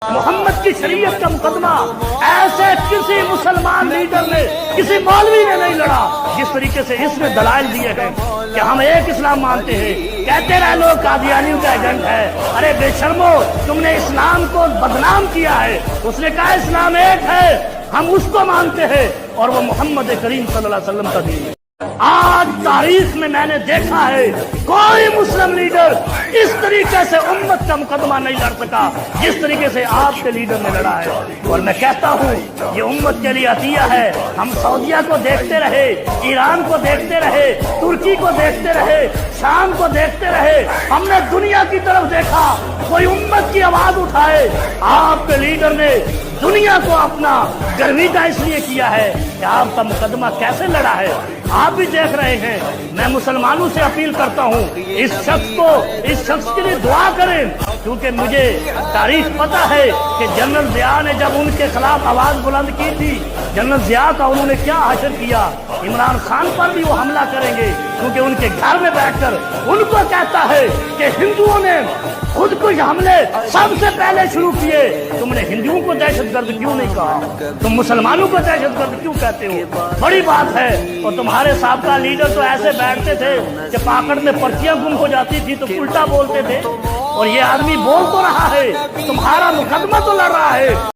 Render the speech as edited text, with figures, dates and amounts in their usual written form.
محمد کی شریعت کا مقدمہ ایسے کسی مسلمان لیڈر نے، کسی مولوی نے نہیں لڑا جس طریقے سے اس نے دلائل دیے ہیں کہ ہم ایک اسلام مانتے ہیں، کہتے رہے لوگ قادیانیوں کا ایجنٹ ہے۔ ارے بے شرمو، تم نے اسلام کو بدنام کیا ہے۔ اس نے کہا اسلام ایک ہے، ہم اس کو مانتے ہیں اور وہ محمد کریم صلی اللہ علیہ وسلم کا دین ہے۔ آج تاریخ میں نے دیکھا ہے کوئی مسلم لیڈر اس طریقے سے امت کا مقدمہ نہیں لڑ سکا جس طریقے سے آپ کے لیڈر نے لڑا ہے۔ اور میں کہتا ہوں یہ امت کے لیے عطیہ ہے۔ ہم سعودیہ کو دیکھتے رہے، ایران کو دیکھتے رہے، ترکی کو دیکھتے رہے، شام کو دیکھتے رہے، ہم نے دنیا کی طرف دیکھا، کوئی امت کی آواز اٹھائے۔ آپ کے لیڈر نے دنیا کو اپنا گرویدہ اس لیے کیا ہے کہ آپ کا مقدمہ کیسے لڑا ہے۔ آپ بھی دیکھ رہے ہیں۔ میں مسلمانوں سے اپیل کرتا ہوں اس شخص کے لیے دعا کریں، کیونکہ مجھے تاریخ پتہ ہے کہ جنرل ضیاء نے جب ان کے خلاف آواز بلند کی تھی، جنرل ضیاء کا انہوں نے کیا حشر کیا۔ عمران خان پر بھی وہ حملہ کریں گے کیونکہ ان کے گھر میں بیٹھ کر ان کو کہتا ہے کہ ہندوؤں نے خود کش حملے سب سے پہلے شروع کیے، تم نے ہندوؤں کو دہشت گرد کیوں نہیں کہا؟ تم مسلمانوں کو دہشت گرد کیوں کہتے ہو؟ بڑی بات ہے۔ اور تمہارے سابقہ لیڈر تو ایسے بیٹھتے تھے کہ پاکڑ میں پرچیاں گم ہو جاتی تھی تو الٹا بولتے تھے، اور یہ آدمی بول تو رہا ہے، تمہارا مقدمہ تو لڑ رہا ہے۔